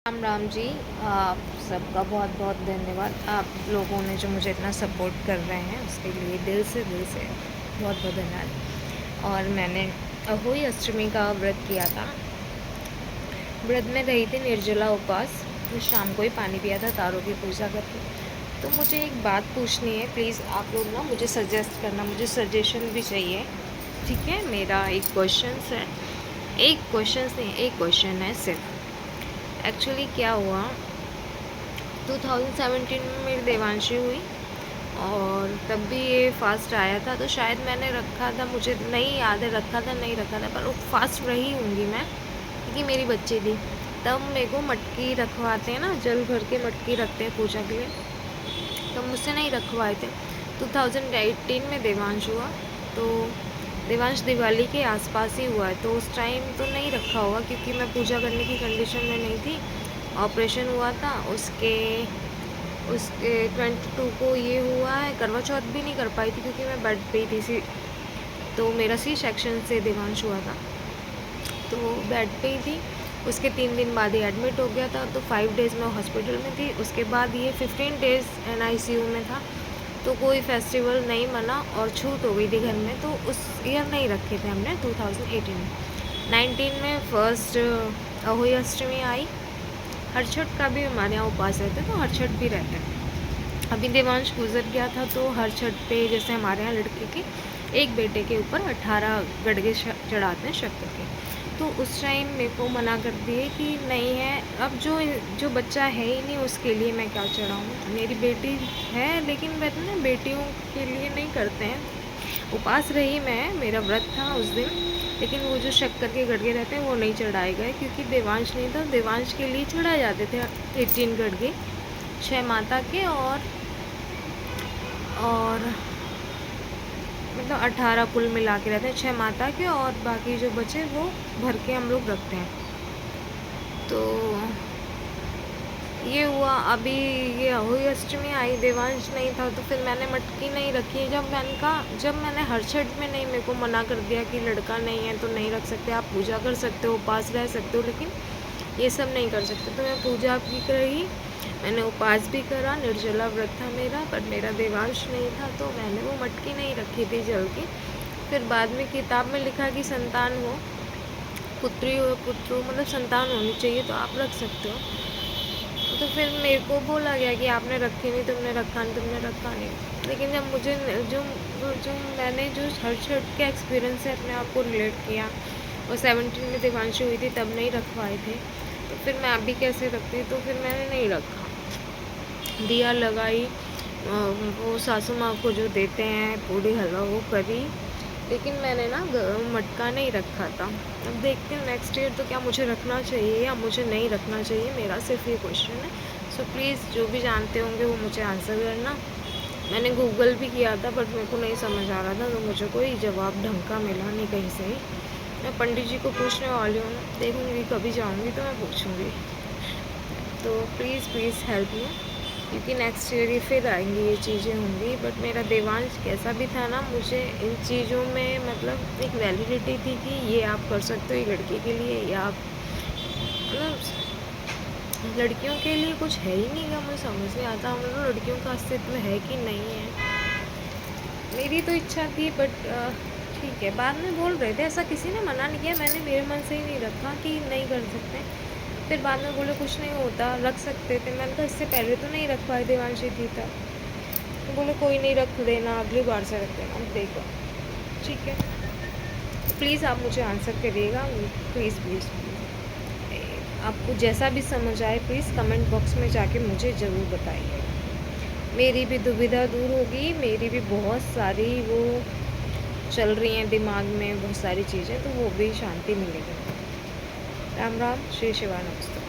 राम राम जी। आप सबका बहुत बहुत धन्यवाद। आप लोगों ने जो मुझे इतना सपोर्ट कर रहे हैं उसके लिए दिल से बहुत बहुत धन्यवाद। और मैंने अहोई अष्टमी का व्रत किया था। व्रत में रही थी निर्जला उपवास। फिर शाम को ही पानी पिया था तारों की पूजा करके। तो मुझे एक बात पूछनी है, प्लीज़ आप लोग ना मुझे सजेस्ट करना, मुझे सजेशन भी चाहिए, ठीक है। मेरा एक क्वेश्चन है, एक क्वेश्चन नहीं, एक क्वेश्चन है सिर्फ। एक्चुअली क्या हुआ, 2017 में मेरी देवांशी हुई और तब भी ये फास्ट आया था। तो शायद मैंने रखा था, मुझे नहीं याद है रखा था नहीं रखा था, पर वो फास्ट रही होंगी मैं, क्योंकि मेरी बच्ची थी। तब मेरे को मटकी रखवाते हैं ना, जल भर के मटकी रखते हैं पूजा के लिए, तो मुझसे नहीं रखवाए थे। 2018 में देवांश हुआ, तो देवांश दिवाली के आसपास ही हुआ है, तो उस टाइम तो नहीं रखा होगा क्योंकि मैं पूजा करने की कंडीशन में नहीं थी। ऑपरेशन हुआ था, उसके उसके 22 को ये हुआ है। करवा चौथ भी नहीं कर पाई थी क्योंकि मैं बेड पे ही थी। तो मेरा सी सेक्शन से देवांश हुआ था, तो बेड पे ही थी। उसके 3 दिन बाद ही एडमिट हो गया था, तो 5 डेज़ में हॉस्पिटल में थी। उसके बाद ये 15 डेज़ NICU में था। तो कोई फेस्टिवल नहीं मना और छूट हो गई थी घर में, तो उस ईयर नहीं रखे थे हमने 2018 में। 19 में फर्स्ट अहोई अष्टमी आई। हरछठ का भी हमारे यहाँ उपवास रहते, तो हरछठ भी रहते हैं। अभी देवांश गुजर गया था, तो हर छठ पे जैसे हमारे यहाँ लड़के के एक बेटे के ऊपर 18 गड़गे चढ़ाते हैं शक्कर के। तो उस टाइम मेरे को मना कर दिए कि नहीं है, अब जो जो बच्चा है ही नहीं उसके लिए मैं क्या चढ़ाऊँ। मेरी बेटी है, लेकिन वैसे ना बेटियों के लिए नहीं करते हैं। उपास रही मैं, मेरा व्रत था उस दिन, लेकिन वो जो शक्कर के गड़गे रहते हैं वो नहीं चढ़ाए गए क्योंकि देवांश नहीं था। देवांश के लिए चढ़ाए जाते थे 18 गड़गे, 6 माता के और मतलब 18 कुल मिला के रहते हैं, 6 माता के और बाकी जो बचे वो भर के हम लोग रखते हैं। तो ये हुआ। अभी ये अहोई अष्टमी आई, देवांश नहीं था, तो फिर मैंने मटकी नहीं रखी। जब मैंने हर छठ में नहीं, मेरे को मना कर दिया कि लड़का नहीं है तो नहीं रख सकते, आप पूजा कर सकते हो, उपास रह सकते हो, लेकिन ये सब नहीं कर सकते। तो मैं पूजा भी करी, मैंने उपास भी करा, निर्जला व्रत था मेरा, पर मेरा देवांश नहीं था, तो मैंने वो मटकी नहीं रखी थी जल की। फिर बाद में किताब में लिखा कि संतान हो, पुत्री हो पुत्र हो, मतलब संतान होनी चाहिए तो आप रख सकते हो। तो फिर मेरे को बोला गया कि आपने रखी नहीं, तुमने रखा नहीं। लेकिन जब मुझे जो मैंने जो हर छठ का एक्सपीरियंस है अपने आप को रिलेट किया, और 17 में देवांशी हुई थी तब नहीं रखवाए थे, तो फिर मैं अभी कैसे रखती, तो फिर मैंने नहीं रखा। दिया लगाई, वो सासू माँ को जो देते हैं पूड़ी हलवा वो करी, लेकिन मैंने ना मटका नहीं रखा था। अब देखते हैं नेक्स्ट ईयर तो क्या मुझे रखना चाहिए या मुझे नहीं रखना चाहिए, मेरा सिर्फ ये क्वेश्चन है। सो प्लीज़ जो भी जानते होंगे वो मुझे आंसर करना। मैंने गूगल भी किया था बट मेरे को नहीं समझ आ रहा था, तो मुझे कोई जवाब ढंग का मिला नहीं कहीं से ही। मैं पंडित जी को पूछने वाली हूँ, देखूँगी कभी जाऊँगी तो मैं पूछूँगी। तो प्लीज़ हेल्प मी, क्योंकि नेक्स्ट ईयर ही फिर आएंगी ये चीज़ें होंगी। बट मेरा देवांश कैसा भी था ना, मुझे इन चीज़ों में मतलब एक वैलिडिटी थी कि ये आप कर सकते हो, ये लड़की के लिए, या आप मतलब लड़कियों के लिए कुछ है ही नहीं क्या, मुझे समझ नहीं आता हम लोग लड़कियों का अस्तित्व है कि नहीं है। मेरी तो इच्छा थी बट ठीक है, बाद में बोल रहे थे, ऐसा किसी ने मना नहीं किया, मैंने मेरे मन से ही नहीं रखा कि नहीं कर सकते। फिर बाद में बोले कुछ नहीं होता, रख सकते थे। मैंने कहा इससे पहले तो नहीं रखवाई, देवांशी थी तब। तो बोले कोई नहीं, रख देना, अगली बार से रख देना। अब देखो, ठीक है, तो प्लीज़ आप मुझे आंसर करिएगा, प्लीज़। आपको जैसा भी समझ आए प्लीज़ कमेंट बॉक्स में जाके मुझे ज़रूर बताइए। मेरी भी दुविधा दूर होगी, मेरी भी बहुत सारी वो चल रही हैं दिमाग में, बहुत सारी चीज़ें, तो वो भी शांति मिलेगी। राम राम, श्री शिवानंद।